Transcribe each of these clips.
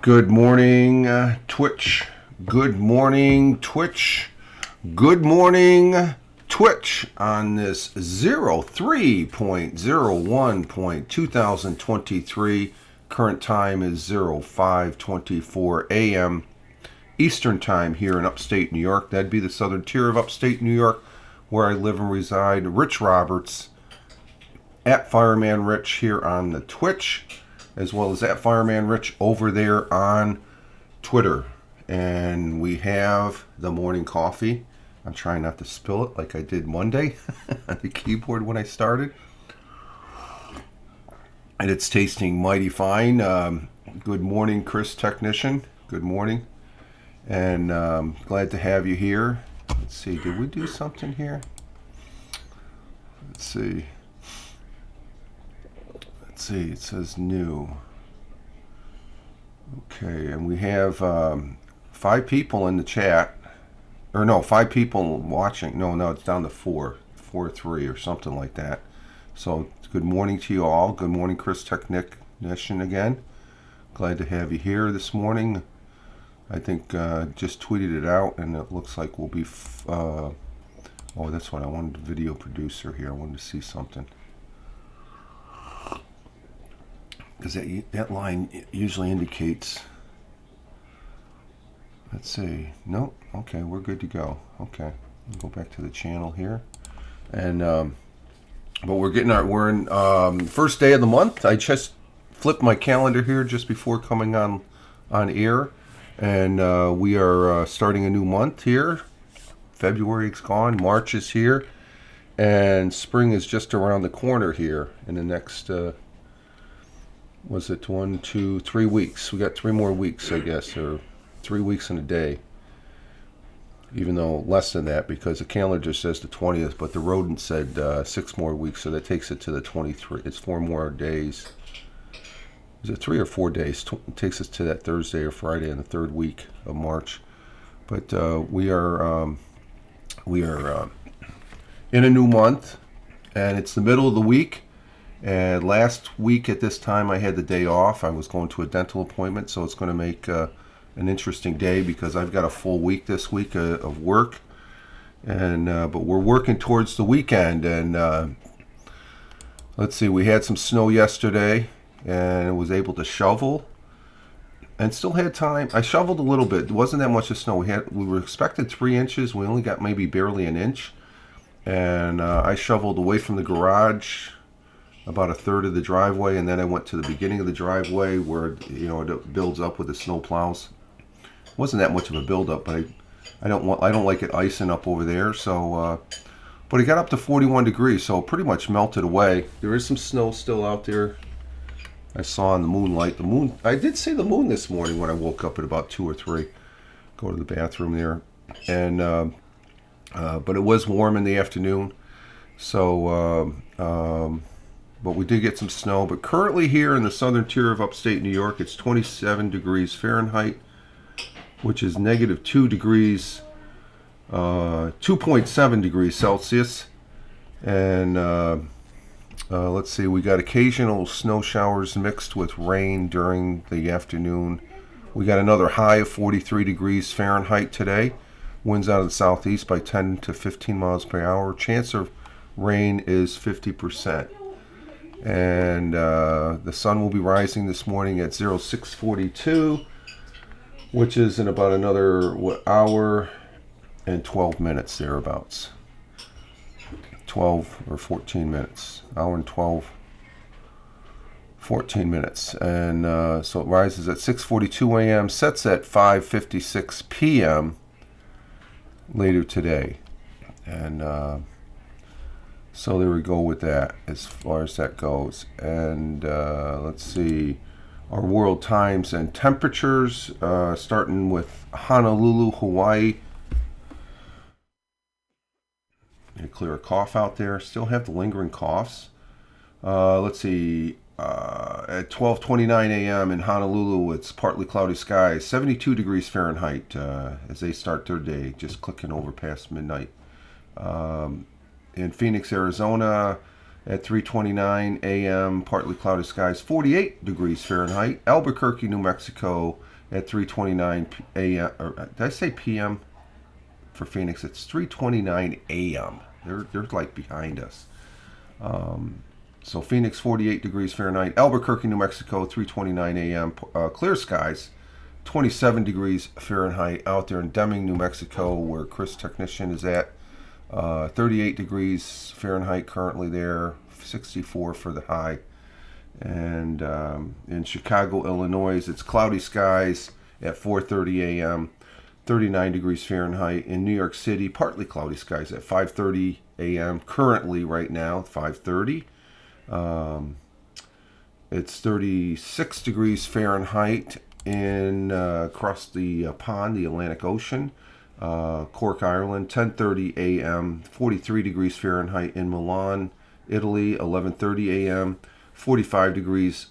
Good morning, Twitch. Good morning, Twitch. Good morning, Twitch. On this 03.01.2023, current time is 05:24 a.m. Eastern Time here in upstate New York. That'd be the southern tier of upstate New York, where I live and reside. Rich Roberts, at Fireman Rich here on the Twitch, as well as at Fireman Rich over there on Twitter. And we have the morning coffee. I'm trying not to spill it like I did Monday on the keyboard when I started. And it's tasting mighty fine. Good morning, Chris Technician. Good morning. And glad to have you here. Let's see, did we do something here? Let's see. It says new. Okay, and we have 5 people in the chat. Or no, 5 people watching. No, it's down to 4. 3 or something like that. So good morning to you all. Good morning, Chris Technician again. Glad to have you here this morning. I think just tweeted it out, and it looks like we'll be... oh, that's what I wanted. Video producer here. I wanted to see something. Because that line usually indicates... Let's see. Nope. Okay, we're good to go. Okay, go back to the channel here, and but we're in first day of the month. I just flipped my calendar here just before coming on air, and we are starting a new month here. February is gone. March is here, and spring is just around the corner here in the next. Was it 1, 2, 3 weeks? We got 3 more weeks, I guess, or 3 weeks and a day. Even though less than that, because the calendar says the 20th, but the rodent said 6 more weeks, so that takes it to the 23. It's 4 more days. Is it 3 or 4 days? It takes us to that Thursday or Friday in the 3rd week of March. But we are in a new month, and it's the middle of the week. And last week at this time I had the day off. I was going to a dental appointment, so it's going to make an interesting day because I've got a full week this week of work. And but we're working towards the weekend. And let's see, we had some snow yesterday and was able to shovel and still had time. I shoveled a little bit. It wasn't that much of snow. We were expected 3 inches. We only got maybe barely an inch. And I shoveled away from the garage about a third of the driveway, and then I went to the beginning of the driveway where it builds up with the snow plows. It wasn't that much of a buildup, but I don't like it icing up over there. So, but it got up to 41 degrees, so it pretty much melted away. There is some snow still out there. I saw in the moonlight. I did see the moon this morning when I woke up at about 2 or 3. Go to the bathroom there, and but it was warm in the afternoon. So. But we did get some snow. But currently here in the southern tier of upstate New York, it's 27 degrees Fahrenheit, which is negative 2 degrees, 2.7 degrees Celsius. And let's see, we got occasional snow showers mixed with rain during the afternoon. We got another high of 43 degrees Fahrenheit today. Winds out of the southeast by 10 to 15 miles per hour. Chance of rain is 50%. And the sun will be rising this morning at 06:42, which is in about another hour and 12 minutes thereabouts. 12 or 14 minutes. Hour and 14 minutes. And so it rises at 6:42 a.m., sets at 5:56 p.m. later today. And so there we go with that as far as that goes. And let's see, our world times and temperatures, starting with Honolulu, Hawaii. Clear a cough out there. Still have the lingering coughs. Let's see, at 12:29 a.m. in Honolulu, it's partly cloudy skies, 72 degrees Fahrenheit as they start their day, just clicking over past midnight. In Phoenix, Arizona, at 3:29 a.m., partly cloudy skies, 48 degrees Fahrenheit. Albuquerque, New Mexico, at 3:29 a.m. Or did I say p.m. for Phoenix? It's 3:29 a.m. They're like behind us. So Phoenix 48 degrees Fahrenheit. Albuquerque, New Mexico 3:29 a.m. Clear skies, 27 degrees Fahrenheit. Out there in Deming, New Mexico, where Chris Technician is at, 38 degrees Fahrenheit currently there. 64 for the high. And in Chicago, Illinois, it's cloudy skies at 4:30 a.m. 39 degrees Fahrenheit. In New York City, partly cloudy skies at 5:30 a.m. Currently, right now, 5:30. It's 36 degrees Fahrenheit in across the pond, the Atlantic Ocean, Cork, Ireland. 10:30 a.m. 43 degrees Fahrenheit in Milan, Italy. 11:30 a.m. 45 degrees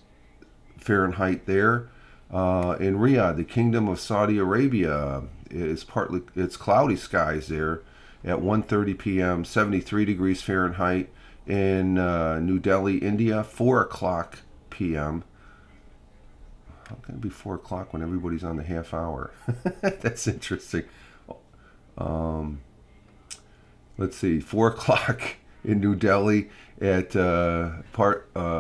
Fahrenheit there. In Riyadh, the Kingdom of Saudi Arabia, it's cloudy skies there at 1:30 p.m. 73 degrees Fahrenheit. In New Delhi, India, 4 o'clock p.m. How can it be 4 o'clock when everybody's on the half hour? That's interesting. Let's see, 4 o'clock in New Delhi at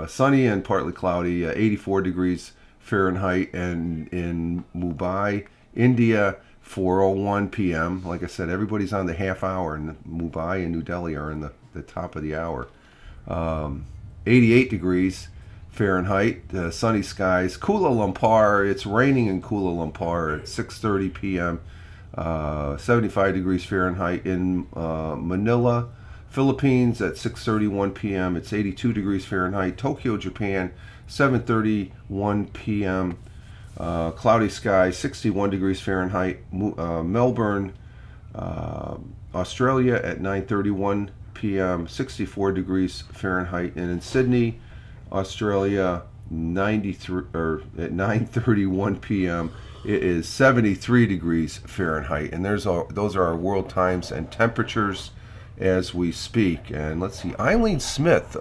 sunny and partly cloudy, 84 degrees Fahrenheit, and in Mumbai, India, 4:01 p.m. Like I said, everybody's on the half hour, and Mumbai and New Delhi are in the top of the hour. 88 degrees Fahrenheit, sunny skies. Kuala Lumpur, it's raining in Kuala Lumpur at 6:30 p.m. 75 degrees Fahrenheit. In Manila, Philippines, at 6:31 p.m. It's 82 degrees Fahrenheit. Tokyo, Japan, 7:31 p.m. Cloudy skies, 61 degrees Fahrenheit. Melbourne, Australia, at 9:31 p.m. 64 degrees Fahrenheit. And in Sydney, Australia, at 9:31 p.m. it is 73 degrees Fahrenheit. And those are our world times and temperatures as we speak. And let's see, Eileen Smith.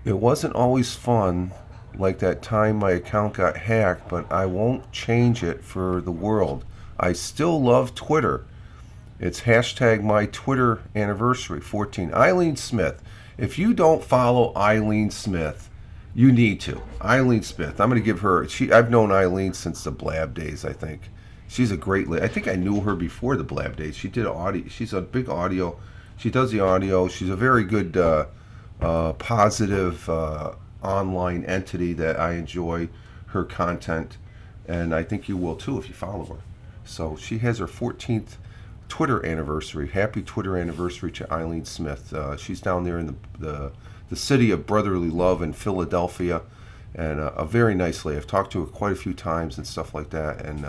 It wasn't always fun like that time my account got hacked, but I won't change it for the world. I still love Twitter. It's hashtag my Twitter anniversary 14. Eileen Smith. If you don't follow Eileen Smith, you need to. Eileen Smith. I'm going to give her. I've known Eileen since the Blab days, I think. She's a great lady. I think I knew her before the Blab days. She did audio. She's a big audio. She does the audio. She's a very good, positive online entity that I enjoy her content, and I think you will too if you follow her. So she has her 14th Twitter anniversary. Happy Twitter anniversary to Eileen Smith. She's down there in the city of brotherly love in Philadelphia, and a very nice lady. I've talked to her quite a few times and stuff like that, and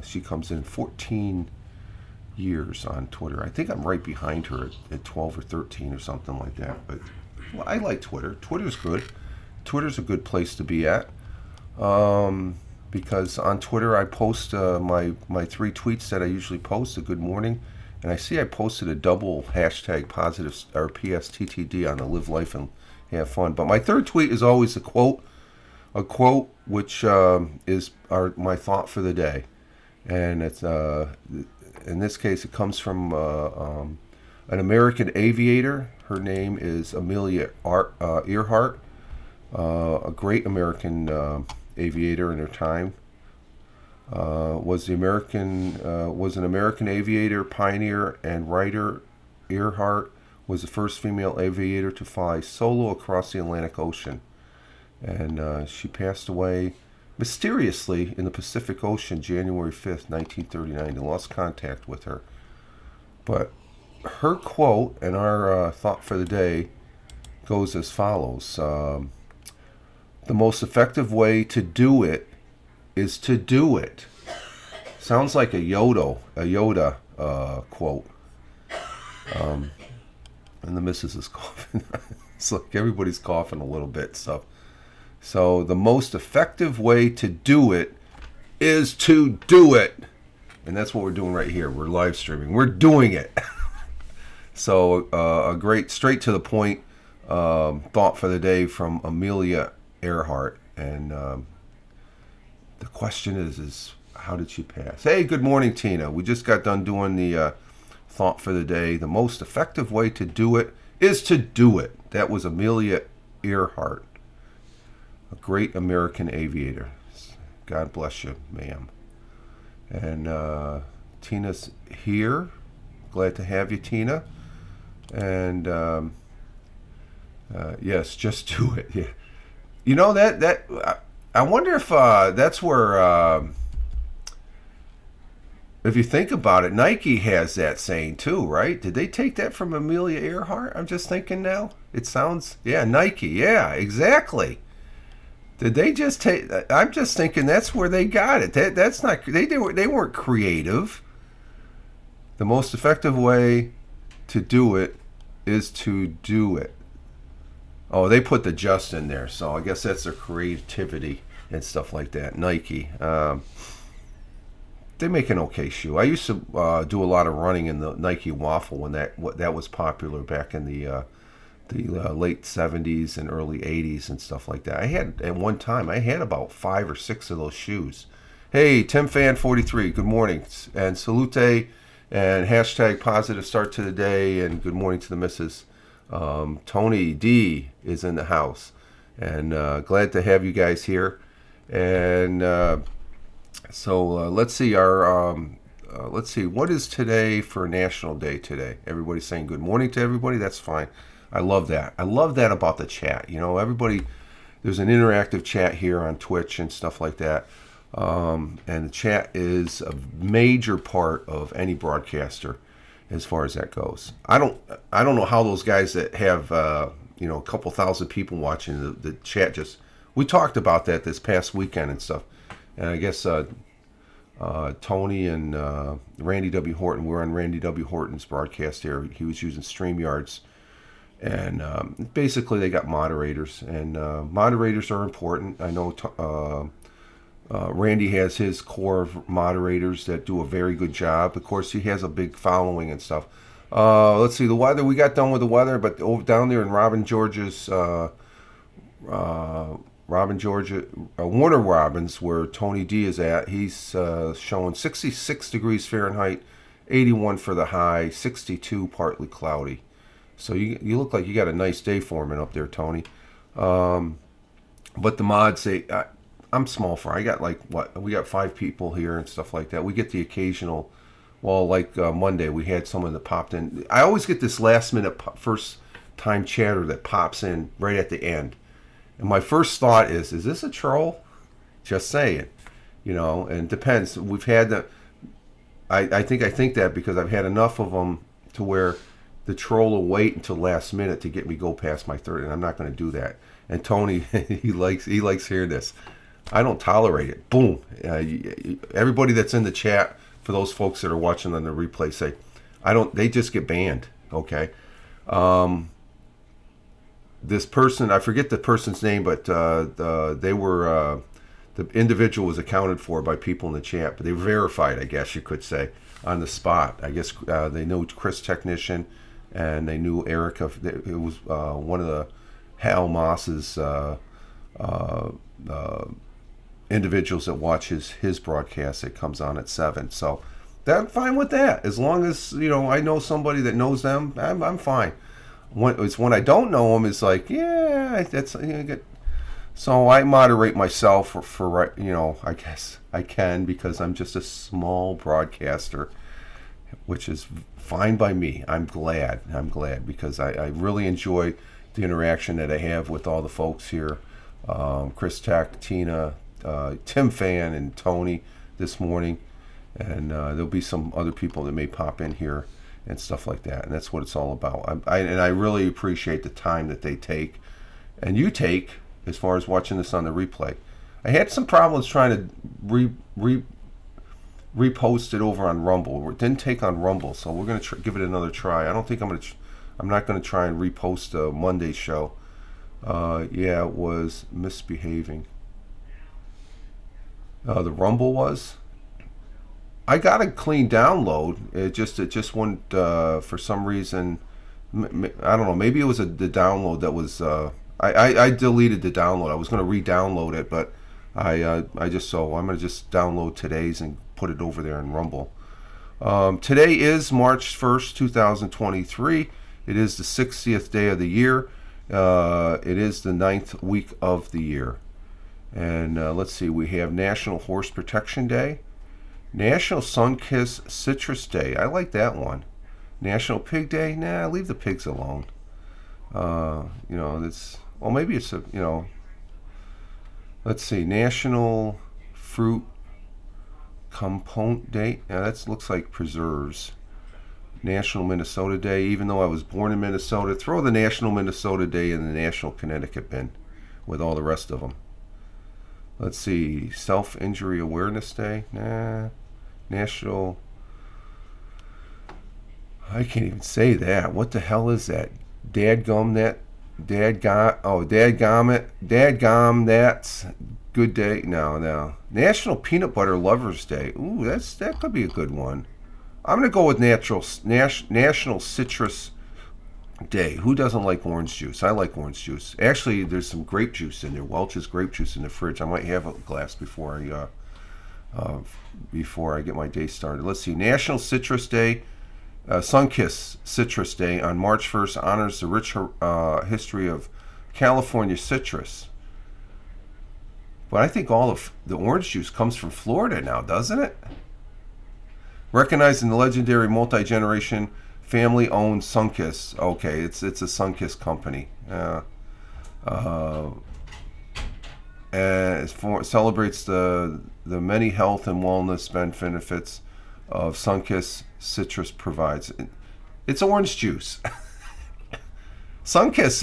she comes in 14 years on Twitter. I think I'm right behind her at 12 or 13 or something like that. But well, I like Twitter. Twitter's good. Twitter's a good place to be at. Because on Twitter I post my 3 tweets that I usually post. A good morning, and I see I posted a double hashtag positive or PSTTD on the Live Life and Have Fun. But my third tweet is always a quote which is my thought for the day, and it's in this case it comes from an American aviator. Her name is Amelia Earhart, a great American aviator in her time. Was an American aviator, pioneer, and writer. Earhart was the first female aviator to fly solo across the Atlantic Ocean, and she passed away mysteriously in the Pacific Ocean January 5th, 1939. They lost contact with her. But her quote and our thought for the day goes as follows. The most effective way to do it is to do it. Sounds like a Yoda quote. And the missus is coughing. It's like everybody's coughing a little bit. So the most effective way to do it is to do it. And that's what we're doing right here. We're live streaming. We're doing it. So a great, straight to the point thought for the day from Amelia Earhart. And The question is how did she pass? Hey, good morning, Tina. We just got done doing the thought for the day. The most effective way to do it is to do it. That was Amelia Earhart, a great American aviator. God bless you, ma'am. And Tina's here. Glad to have you, Tina. And yes, just do it. Yeah. You know that I wonder if that's where if you think about it, Nike has that saying too, right? Did they take that from Amelia Earhart? I'm just thinking now. It sounds, yeah, Nike. Yeah, exactly. Did they just take? I'm just thinking that's where they got it. That's not. They weren't creative. The most effective way to do it is to do it. Oh, they put the just in there, so I guess that's their creativity and stuff like that. Nike. They make an okay shoe. I used to do a lot of running in the Nike Waffle when that was popular back in the late 70s and early 80s and stuff like that. I had at one time I had about 5 or 6 of those shoes. Hey, Tim Fan 43, good morning and salute and hashtag positive start to the day and good morning to the missus. Tony D is in the house and glad to have you guys here. And so let's see let's see, what is today for National Day today? Everybody's saying good morning to everybody. That's fine. I love that. I love that about the chat. You know, everybody, there's an interactive chat here on Twitch and stuff like that. And the chat is a major part of any broadcaster as far as that goes. I don't know how those guys that have a couple thousand people watching the chat we talked about that this past weekend and stuff. And I guess Tony and Randy W. Horton, we're on Randy W. Horton's broadcast here. He was using StreamYards. And basically they got moderators. And moderators are important. I know Randy has his core of moderators that do a very good job. Of course, he has a big following and stuff. Let's see, the weather. We got done with the weather, but over down there in Robin, Georgia's... Warner Robins, where Tony D is at, he's showing 66 degrees Fahrenheit, 81 for the high, 62 partly cloudy. So you look like you got a nice day forming up there, Tony. But the mods say I'm small fry. I got we got 5 people here and stuff like that. We get the occasional. Well, like Monday, we had someone that popped in. I always get this last minute first time chatter that pops in right at the end. And my first thought is this a troll? Just saying, and it depends. We've had I think that because I've had enough of them to where the troll will wait until last minute to get me go past my third, and I'm not going to do that. And Tony, he likes hearing this. I don't tolerate it. Boom. Everybody that's in the chat, for those folks that are watching on the replay, say, they just get banned. Okay. This person, I forget the person's name, but they were the individual was accounted for by people in the chat, but they were verified, I guess you could say, on the spot. I guess they knew Chris Technician, and they knew Erica. It was one of the Hal Moss's individuals that watch his broadcast that comes on at 7. So I'm fine with that, as long as I know somebody that knows them. I'm fine. When I don't know them, it's like, yeah, that's so I moderate myself for I guess I can, because I'm just a small broadcaster, which is fine by me. I'm glad because I really enjoy the interaction that I have with all the folks here, Chris Tech, Tina, Tim Fan, and Tony this morning, and there'll be some other people that may pop in here and stuff like that, and that's what it's all about. I really appreciate the time that they take, and you take, as far as watching this on the replay. I had some problems trying to repost it over on Rumble. It didn't take on Rumble, so we're going to give it another try. I'm not going to try and repost a Monday show. Yeah, it was misbehaving. The Rumble was. I got a clean download. It just went for some reason. I don't know. Maybe it was the download that was. I deleted the download. I was going to re-download it, but I just so I'm gonna just download today's and put it over there in Rumble. Today is March 1st, 2023. It is the 60th day of the year. It is the 9th week of the year. And let's see, we have National Horse Protection Day, National Sunkiss Citrus Day. I like that one. National Pig Day. Nah, leave the pigs alone. It's well, maybe it's let's see, National Fruit Compote Day. Now that looks like preserves. National Minnesota Day. Even though I was born in Minnesota, throw the National Minnesota Day in the National Connecticut bin with all the rest of them. Let's see, Self-Injury Awareness Day. Nah. National. I can't even say that. What the hell is that? Dadgum that. Dadgum it. Dadgum that's. Good day. No. National Peanut Butter Lovers Day. Ooh, that could be a good one. I'm gonna go with National Citrus Day. Who doesn't like orange juice? I like orange juice. Actually, there's some grape juice in there. Welch's grape juice in the fridge. I might have a glass before I get my day started. Let's see. National Citrus Day. Sunkiss Citrus Day on March 1st honors the rich history of California citrus. But I think all of the orange juice comes from Florida now, doesn't it? Recognizing the legendary multi-generation family-owned Sunkiss. Okay, it's a Sunkiss company. And it celebrates the many health and wellness benefits of Sunkiss citrus provides. It's orange juice. Sunkiss,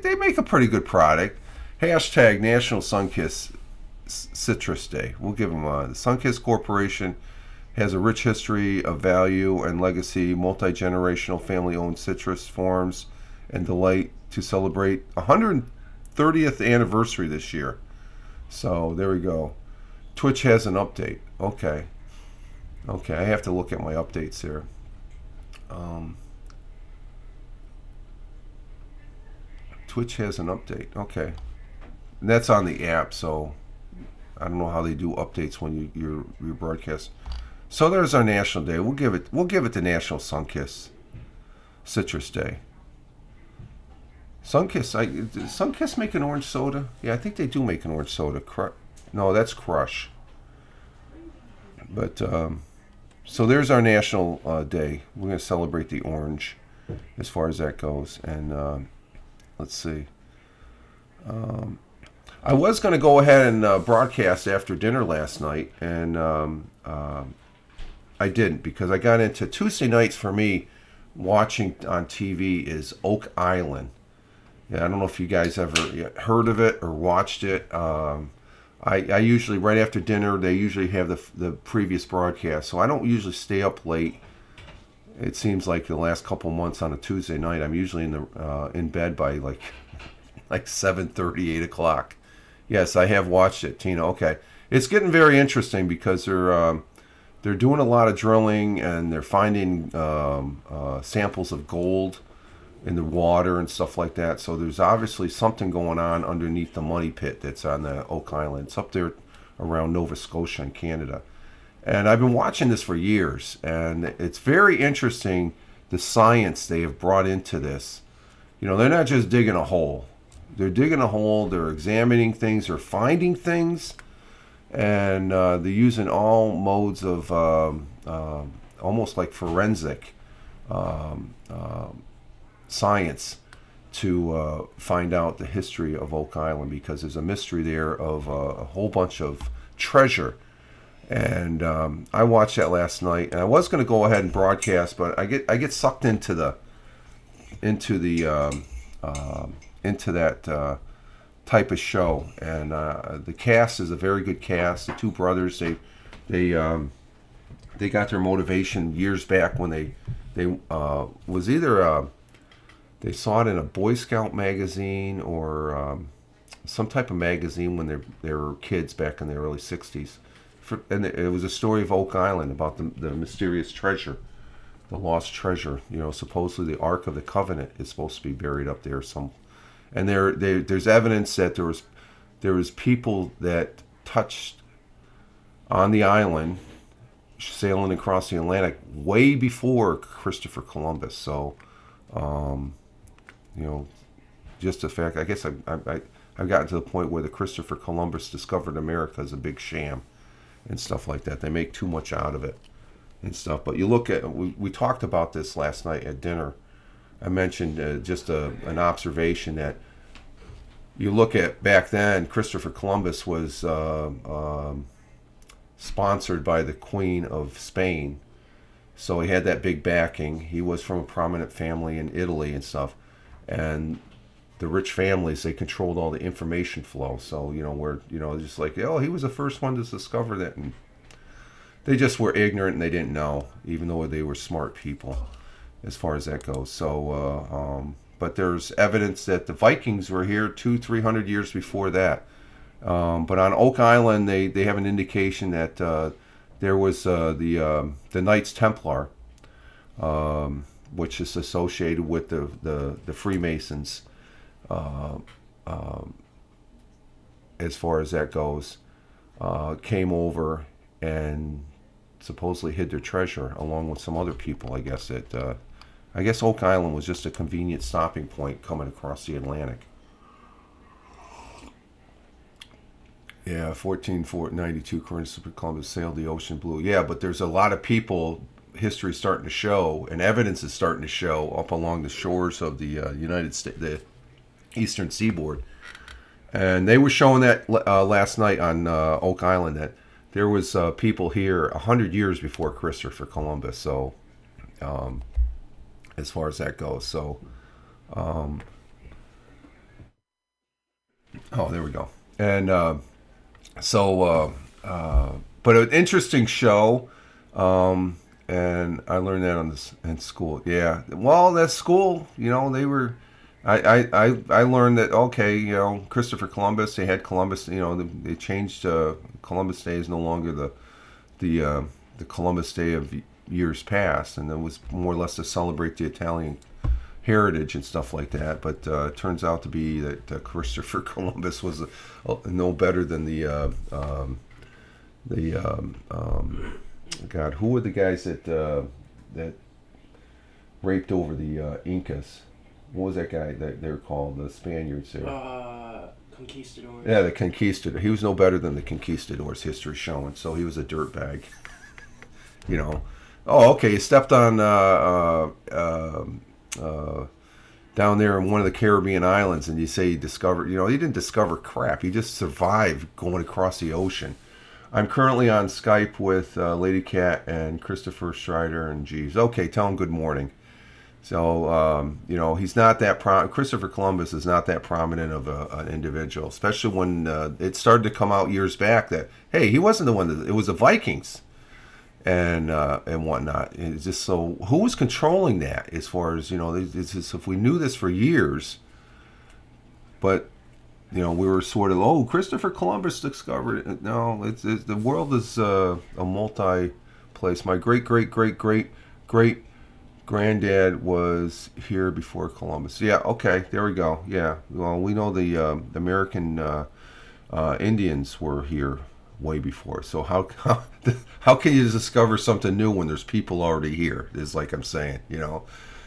they make a pretty good product. Hashtag National Sunkiss Citrus Day. We'll give them the Sunkiss Corporation has a rich history of value and legacy, multi-generational family-owned citrus farms, and delight to celebrate 130th anniversary this year. So there we go. Twitch has an update. Okay, I have to look at my updates here. Twitch has an update. Okay, and that's on the app. So I don't know how they do updates when you broadcast. So there's our National Day. We'll give it the National Sunkiss Citrus Day. Sunkiss make an orange soda? Yeah, I think they do make an orange soda. No, that's Crush. But so there's our National Day. We're going to celebrate the orange as far as that goes. And let's see. I was going to go ahead and broadcast after dinner last night, and I didn't, because I got into Tuesday nights for me. Watching on TV is Oak Island. Yeah, I don't know if you guys ever heard of it or watched it. I usually, right after dinner, they usually have the previous broadcast, so I don't usually stay up late. It seems like the last couple months on a Tuesday night, I'm usually in bed by like 7:30, 8 o'clock. Yes, I have watched it, Tina. Okay, it's getting very interesting because they're doing a lot of drilling, and they're finding samples of gold in the water and stuff like that. So there's obviously something going on underneath the money pit that's on the Oak Island. It's up there around Nova Scotia in Canada. And I've been watching this for years, and it's very interesting the science they have brought into this. You know, they're not just digging a hole. They're digging a hole, they're examining things, they're finding things, and they're using all modes of almost like forensic science to find out the history of Oak Island, because there's a mystery there of a whole bunch of treasure. And I watched that last night, and I was going to go ahead and broadcast, but I get sucked into that type of show. And the cast is a very good cast. The two brothers, they got their motivation years back when they was either they saw it in a Boy Scout magazine or some type of magazine when they were kids back in the early 60s. And it was a story of Oak Island about the mysterious treasure, the lost treasure. You know, supposedly the Ark of the Covenant is supposed to be buried up there. And there's evidence that there was people that touched on the island, sailing across the Atlantic way before Christopher Columbus. So, you know, just the fact, I guess I've gotten to the point where the Christopher Columbus discovered America is a big sham and stuff like that. They make too much out of it and stuff. But you look at, we talked about this last night at dinner. I mentioned just an observation that you look at back then, Christopher Columbus was sponsored by the Queen of Spain. So he had that big backing. He was from a prominent family in Italy and stuff. And the rich families, they controlled all the information flow. So, just like, oh, he was the first one to discover that. And they just were ignorant and they didn't know, even though they were smart people as far as that goes. So, but there's evidence that the Vikings were here 200-300 years before that. But on Oak Island, they have an indication that there was the Knights Templar, which is associated with the Freemasons, as far as that goes, came over and supposedly hid their treasure along with some other people. I guess Oak Island was just a convenient stopping point coming across the Atlantic. Yeah, 1492, Christopher Columbus sailed the ocean blue. Yeah, but there's a lot of people, history starting to show, and evidence is starting to show up along the shores of the United States, the eastern seaboard. And they were showing that last night on Oak Island, that there was people here 100 years before Christopher Columbus. So, as far as that goes. So, oh, there we go. And but an interesting show, and I learned that in school. Yeah, well, that school, they were. I learned that, okay, Christopher Columbus. They had Columbus. They changed. Columbus Day is no longer the Columbus Day of years past, and it was more or less to celebrate the Italian heritage and stuff like that. But it turns out to be that Christopher Columbus was no better than God, who were the guys that raped over the Incas? What was that guy that they were called? The Spaniards there. Conquistadors. Yeah, the conquistador. He was no better than the conquistadors. History showing. So he was a dirtbag. Oh, okay. He stepped on down there in one of the Caribbean islands, and you say he discovered. He didn't discover crap. He just survived going across the ocean. I'm currently on Skype with Lady Cat and Christopher Strider and Jeeves. Okay, tell him good morning. So, he's not that Christopher Columbus is not that prominent of an individual, especially when it started to come out years back that, hey, he wasn't the one it was the Vikings and whatnot. It's just, so who was controlling that as far as, it's just, if we knew this for years, but, we were sort of, Christopher Columbus discovered it. No, it's the world is a multi-place. My great granddad was here before Columbus. Yeah, okay, there we go. Yeah, well, we know the American Indians were here way before. So how can you discover something new when there's people already here? Is like I'm saying,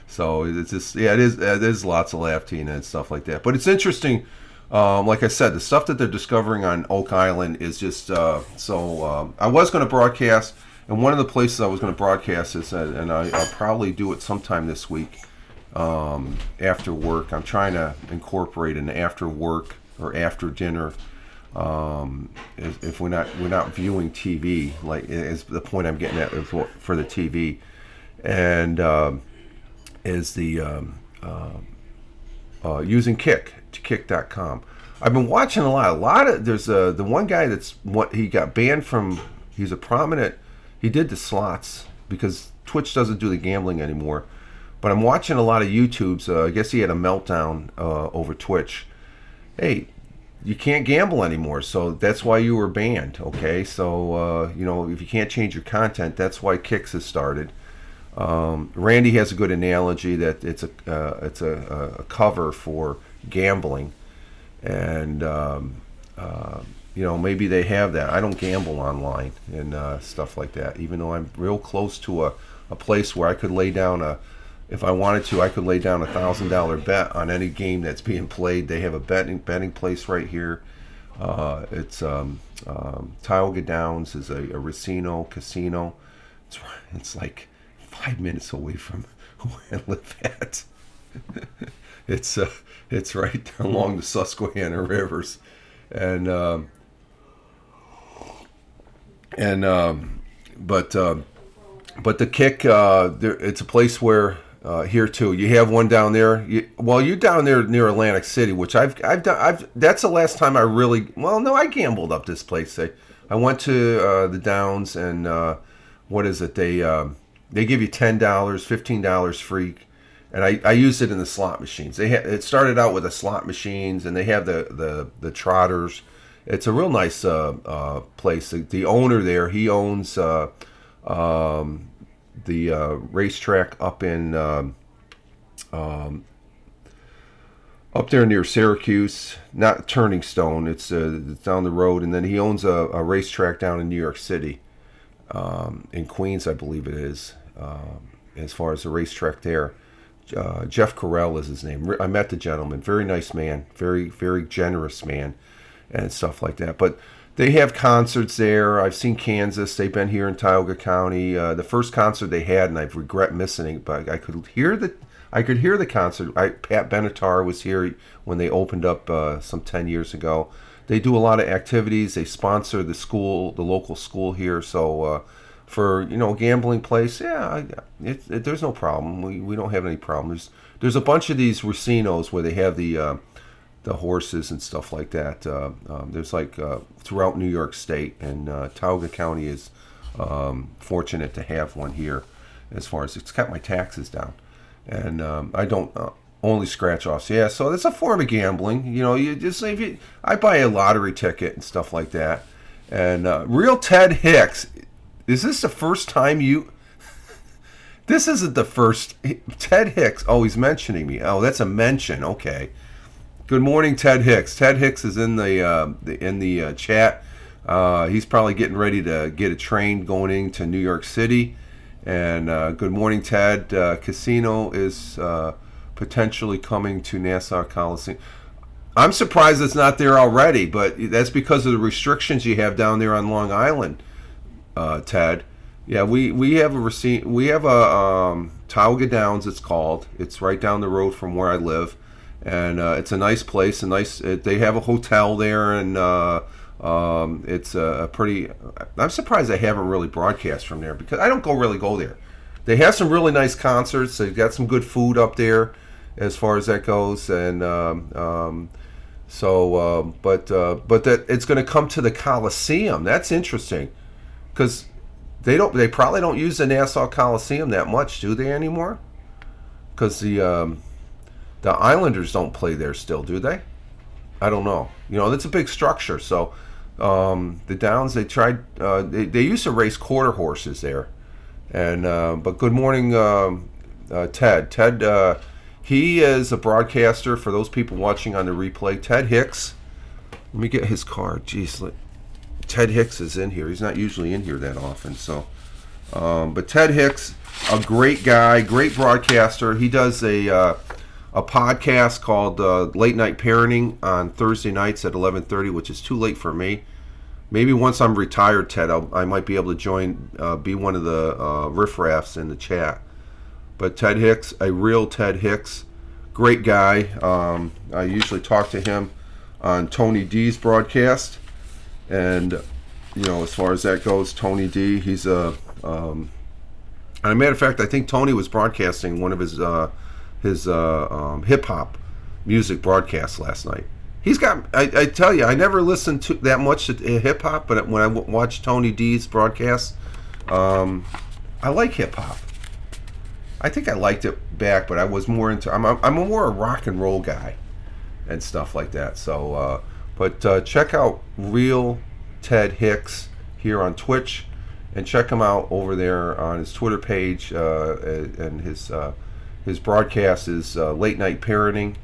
So it's just, yeah, it is lots of laughing and stuff like that. But it's interesting. Like I said, the stuff that they're discovering on Oak Island is just I was going to broadcast. And one of the places I was going to broadcast this, and I'll probably do it sometime this week after work. I'm trying to incorporate an after work or after dinner. If we're not viewing TV, like is the point I'm getting at for the TV, and is the using Kick.com. I've been watching a lot of. There's the one guy he got banned from. He's a prominent. He did the slots because Twitch doesn't do the gambling anymore. But I'm watching a lot of YouTubes. I guess he had a meltdown over Twitch. Hey, you can't gamble anymore, so that's why you were banned. Okay, so if you can't change your content, that's why Kicks has started. Randy has a good analogy that it's a cover for gambling, and maybe they have that. I don't gamble online and stuff like that, even though I'm real close to a place where I could lay down if I wanted to, I could lay down $1,000 bet on any game that's being played. They have a betting place right here. It's Tioga Downs is a Racino casino. It's like 5 minutes away from where I live at. It's right along the Susquehanna rivers, and but the kick, it's a place where here too. You have one down there. You're down there near Atlantic City, which I've done. That's the last time I really. Well, no, I gambled up this place. I went to the Downs, and what is it? They give you $10, $15 free. And I used it in the slot machines. It started out with the slot machines, and they have the trotters. It's a real nice place. The owner there, he owns the racetrack up in up there near Syracuse, not Turning Stone. It's down the road, and then he owns a racetrack down in New York City, in Queens, I believe it is. As far as the racetrack there. Jeff Carell is his name. I met the gentleman. Very nice man. Very, very generous man and stuff like that. But they have concerts there. I've seen Kansas. They've been here in Tioga County. The first concert they had, and I regret missing it, but I could hear the concert. Pat Benatar was here when they opened up some 10 years ago. They do a lot of activities. They sponsor the local school here. So for gambling place, there's no problem. We don't have any problems. There's a bunch of these racinos where they have the horses and stuff like that. There's throughout New York State, and Tioga County is fortunate to have one here. As far as it's kept my taxes down, and I don't only scratch offs. Yeah, so it's a form of gambling. You just I buy a lottery ticket and stuff like that. And real Ted Hicks. Is this the first time you... This isn't the first... Ted Hicks. Oh, he's mentioning me. Oh, that's a mention. Okay. Good morning, Ted Hicks. Ted Hicks is in the chat. He's probably getting ready to get a train going into New York City. And good morning, Ted. Casino is potentially coming to Nassau Coliseum. I'm surprised it's not there already, but that's because of the restrictions you have down there on Long Island. Ted, yeah, we have a receipt. We have a Tioga Downs. It's called. It's right down the road from where I live, and it's a nice place. They have a hotel there, and it's a pretty. I'm surprised they haven't really broadcast from there because I don't really go there. They have some really nice concerts. They've got some good food up there, as far as that goes, and but that it's going to come to the Coliseum. That's interesting. Because they probably don't use the Nassau Coliseum that much, do they anymore? Because the Islanders don't play there still, do they? I don't know. That's a big structure. So the Downs, they tried. They used to race quarter horses there, and but good morning, Ted. Ted, he is a broadcaster for those people watching on the replay. Ted Hicks. Let me get his card. Jeez. Ted Hicks is in here. He's not usually in here that often. So, but Ted Hicks, a great guy, great broadcaster. He does a podcast called Late Night Parenting on Thursday nights at 11:30, which is too late for me. Maybe once I'm retired, Ted, I might be able to join, be one of the riffraffs in the chat. But Ted Hicks, a real Ted Hicks, great guy. I usually talk to him on Tony D's broadcast. And, as far as that goes, Tony D, he's a matter of fact, I think Tony was broadcasting one of his hip-hop music broadcasts last night. He's got, I tell you, I never listened to that much to hip-hop, but when I watched Tony D's broadcast, I like hip-hop. I think I liked it back, but I was more into, I'm a more rock and roll guy and stuff like that. So, but check out Real Ted Hicks here on Twitch, and check him out over there on his Twitter page. And his broadcast is Late Night Parenting,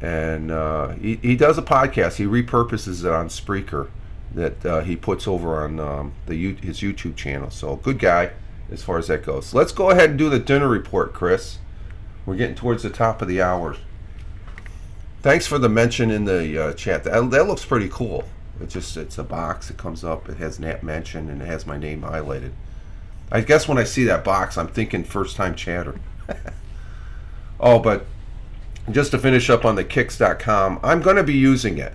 and he does a podcast. He repurposes it on Spreaker, that he puts over on his YouTube channel. So good guy as far as that goes. Let's go ahead and do the dinner report, Chris. We're getting towards the top of the hour. Thanks for the mention in the chat. That looks pretty cool. It's a box. It comes up. It has Nat mention and it has my name highlighted. I guess when I see that box, I'm thinking first time chatter. Oh, but just to finish up on the Kicks.com, I'm going to be using it.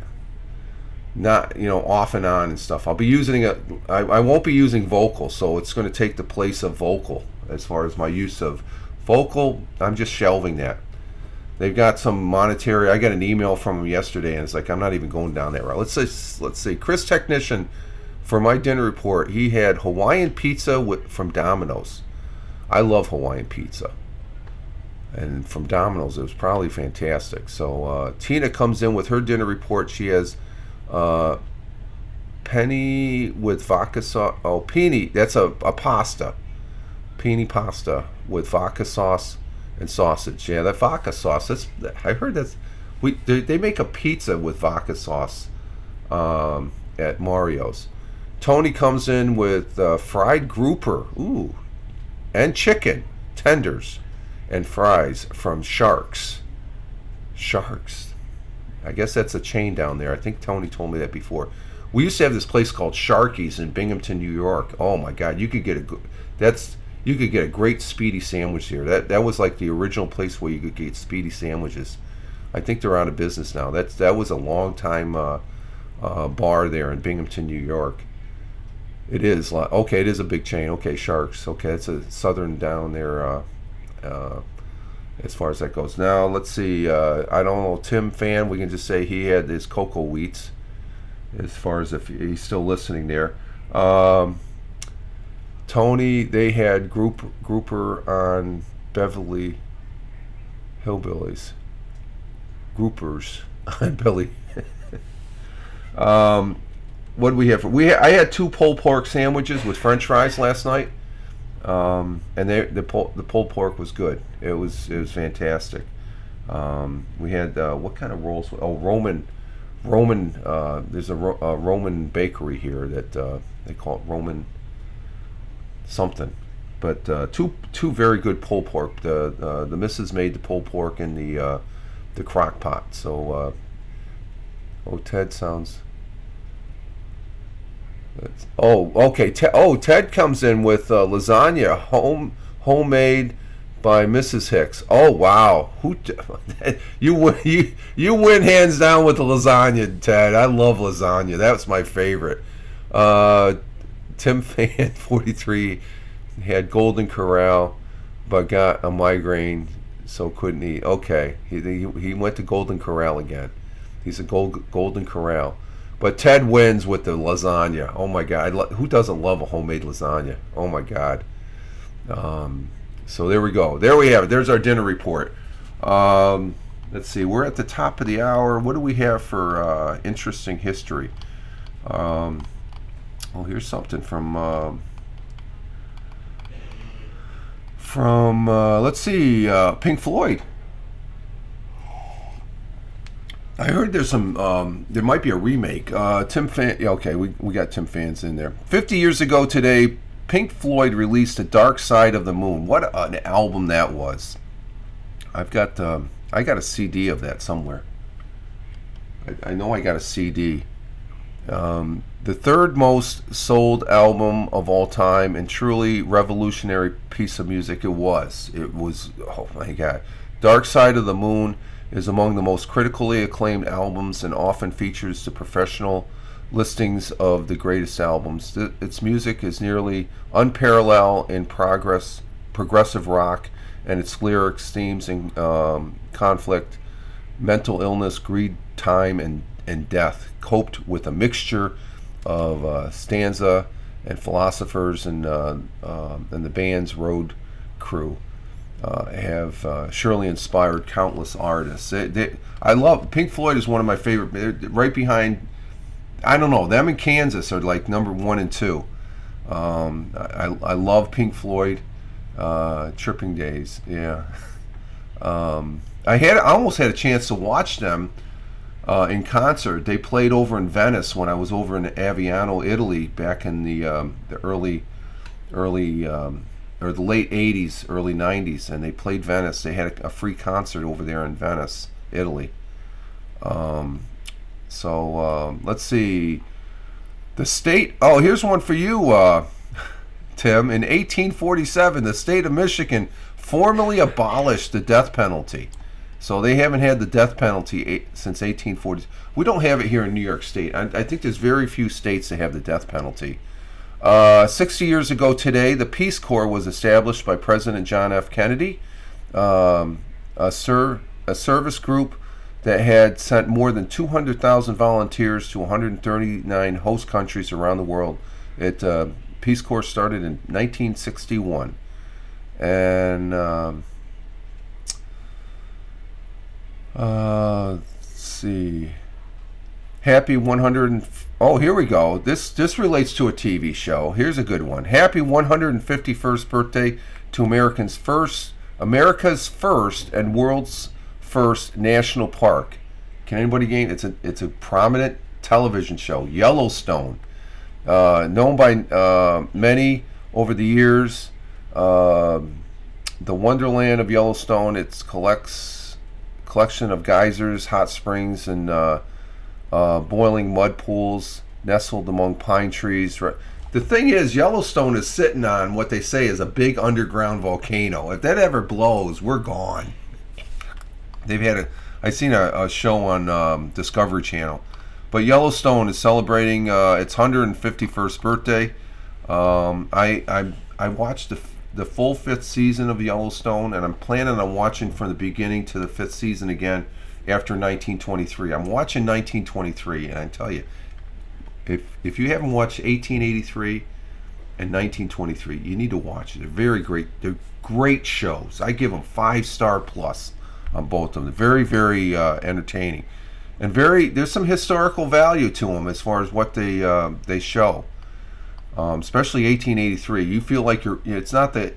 Not, off and on and stuff. I'll be using it. I won't be using Vocal, so it's going to take the place of Vocal as far as my use of Vocal. I'm just shelving that. They've got some monetary. I got an email from them yesterday, and it's like I'm not even going down that route. Let's see. Chris Technician, for my dinner report, he had Hawaiian pizza from Domino's. I love Hawaiian pizza, and from Domino's, it was probably fantastic. So Tina comes in with her dinner report. She has penny with vodka sauce. Oh, penne. That's a pasta. Penne pasta with vodka sauce and sausage. Yeah, that vodka sauce. I heard they make a pizza with vodka sauce at Mario's. Tony comes in with fried grouper. Ooh, and chicken tenders and fries from Sharks. I guess that's a chain down there. I think Tony told me that before. We used to have this place called Sharky's in Binghamton, New York. Oh my God, you could get a great speedy sandwich here. That was like the original place where you could get speedy sandwiches. I think they're out of business now. That was a long time bar there in Binghamton, New York. It is okay. It is a big chain. Okay, Sharks. Okay, it's a southern down there. As far as that goes. Now let's see. I don't know. Tim Fan. We can just say he had his cocoa wheats. As far as if he's still listening there. Tony, they had grouper on Beverly Hillbillies. Groupers on Billy. What do we have? I had 2 pulled pork sandwiches with French fries last night, and the pulled pork was good. It was fantastic. We had what kind of rolls? Oh, Roman. There's a Roman bakery here that they call it Roman something, but two very good pulled pork. The missus made the pulled pork in the crock pot. So Ted sounds. Okay. Ted comes in with lasagna, homemade by Mrs. Hicks. Oh wow, you win hands down with the lasagna, Ted. I love lasagna. That's my favorite. Tim Fan 43 had Golden Corral, but got a migraine, so couldn't eat. Okay, he went to Golden Corral again. He's a Golden Corral. But Ted wins with the lasagna. Oh my God, who doesn't love a homemade lasagna? Oh my God. So there we go. There we have it. There's our dinner report. Let's see. We're at the top of the hour. What do we have for interesting history? Here's something from let's see, Pink Floyd. I heard there's some. There might be a remake. Tim Fan. Yeah, okay, we got Tim Fans in there. 50 years ago today, Pink Floyd released "The Dark Side of the Moon." What an album that was! I got a CD of that somewhere. I know I got a CD. The third most sold album of all time, and truly revolutionary piece of music. It was. Oh my God, "Dark Side of the Moon" is among the most critically acclaimed albums and often features the professional listings of the greatest albums. Its music is nearly unparalleled in progressive rock, and its lyrics, themes, and conflict, mental illness, greed, time, and death, coped with a mixture of stanza and philosophers and the band's road crew. Have surely inspired countless artists. I love Pink Floyd. Is one of my favorite. They're right behind. I don't know. Them and Kansas are like number 1 and 2. I love Pink Floyd. Tripping Days. Yeah. I almost had a chance to watch them in concert. They played over in Venice when I was over in Aviano, Italy, back in the early or the late '80s, early '90s, and they played Venice. They had a free concert over there in Venice, Italy. Let's see. The state. Oh, here's one for you, Tim. In 1847, the state of Michigan formally abolished the death penalty. So they haven't had the death penalty since 1840. We don't have it here in New York State. I think there's very few states that have the death penalty. 60 years ago today, the Peace Corps was established by President John F. Kennedy, a service group that had sent more than 200,000 volunteers to 139 host countries around the world. Peace Corps started in 1961. And let's see. Happy 100. Oh, here we go. This relates to a TV show. Here's a good one. Happy 151st birthday to America's first and world's first national park. Can anybody gain? It's a prominent television show, Yellowstone, known by many over the years. The Wonderland of Yellowstone. It's collection of geysers, hot springs, and boiling mud pools nestled among pine trees. The thing is, Yellowstone is sitting on what they say is a big underground volcano. If that ever blows, we're gone. I seen a show on Discovery Channel, but Yellowstone is celebrating its 151st birthday. I watched the full 5th season of Yellowstone, and I'm planning on watching from the beginning to the 5th season again after 1923. I'm watching 1923, and I tell you, if you haven't watched 1883 and 1923, you need to watch it. They're very great. They're great shows. I give them 5-star plus on both of them. They're very, very entertaining, and there's some historical value to them as far as what they show. Especially 1883, you feel like it's not the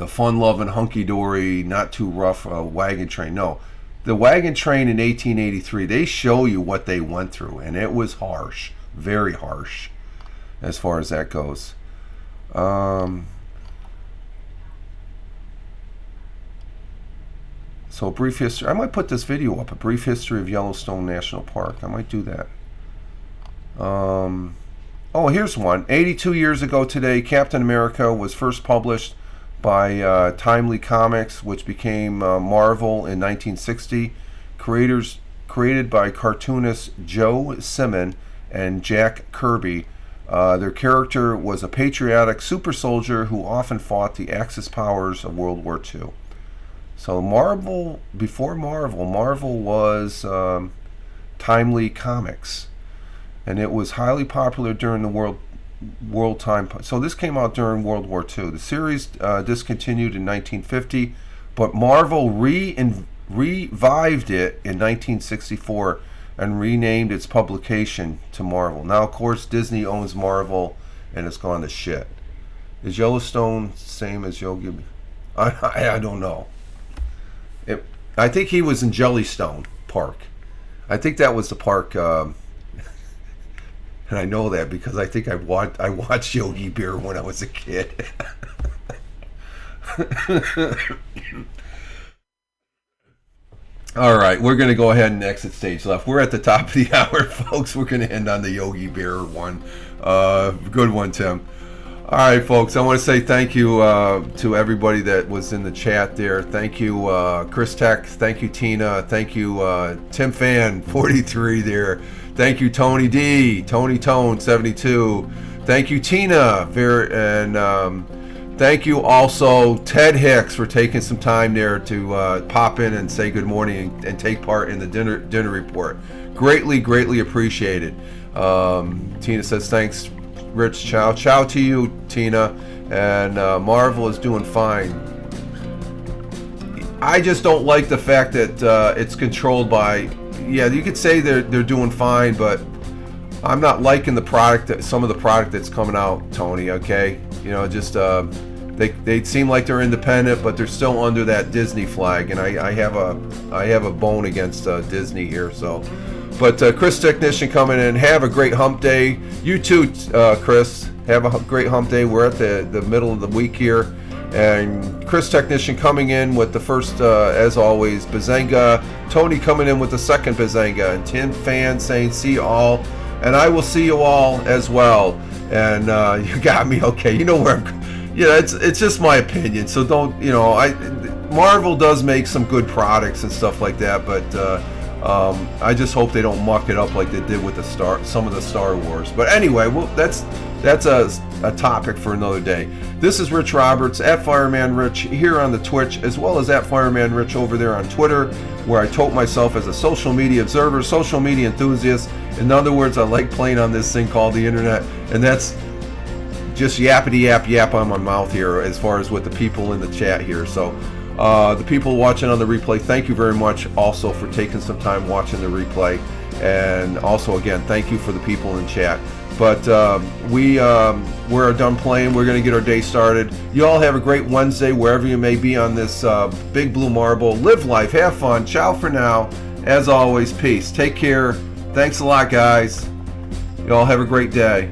fun-loving, hunky-dory, not too rough wagon train. No, the wagon train in 1883, they show you what they went through, and it was harsh, very harsh, as far as that goes. So a brief history. I might put this video up, a brief history of Yellowstone National Park. I might do that. Here's one. 82 years ago today, Captain America was first published by Timely Comics, which became Marvel in 1960. Created by cartoonists Joe Simon and Jack Kirby. Their character was a patriotic super soldier who often fought the Axis powers of World War II. So before Marvel was Timely Comics. And it was highly popular during the world time. So this came out during World War II. The series discontinued in 1950, but Marvel revived it in 1964 and renamed its publication to Marvel. Now, of course, Disney owns Marvel, and it's gone to shit. Is Yellowstone same as Yogi? I don't know. I think he was in Jellystone Park. I think that was the park. And I know that because I think I watched Yogi Bear when I was a kid. All right, we're going to go ahead and exit stage left. We're at the top of the hour, folks. We're going to end on the Yogi Bear one. Good one, Tim. All right, folks, I want to say thank you to everybody that was in the chat there. Thank you, Chris Tech. Thank you, Tina. Thank you, Tim Fan 43 there. Thank you, Tony D. Tony Tone 72. Thank you, Tina. And thank you also, Ted Hicks, for taking some time there to pop in and say good morning and take part in the dinner report. Greatly appreciated. Tina says thanks, Rich. Ciao to you, Tina. And Marvel is doing fine. I just don't like the fact that it's controlled by. Yeah, you could say they're doing fine, but I'm not liking some of the product that's coming out, Tony. Okay, just they seem like they're independent, but they're still under that Disney flag, and I have a bone against Disney here. So, but Chris Technician coming in, have a great hump day. You too, Chris, have a great hump day. We're at the middle of the week here, and Chris Technician coming in with the first, as always, Bazenga. Tony coming in with the second Bazenga, and Tim Fan saying see you all, and I will see you all as well. And you got me, okay? You know where I'm. Yeah, it's just my opinion, so don't, Marvel does make some good products and stuff like that, but I just hope they don't muck it up like they did with some of the Star Wars. But anyway, well, that's a topic for another day. This is Rich Roberts at Fireman Rich here on the Twitch, as well as at Fireman Rich over there on Twitter, where I tote myself as a social media observer, social media enthusiast. In other words, I like playing on this thing called the internet, and that's just yappity yap on my mouth here as far as with the people in the chat here. So the people watching on the replay, thank you very much also for taking some time watching the replay, and also again thank you for the people in chat. But we're done playing. We're going to get our day started. You all have a great Wednesday wherever you may be on this big blue marble. Live life, have fun. Ciao for now. As always, peace. Take care. Thanks a lot, guys. You all have a great day.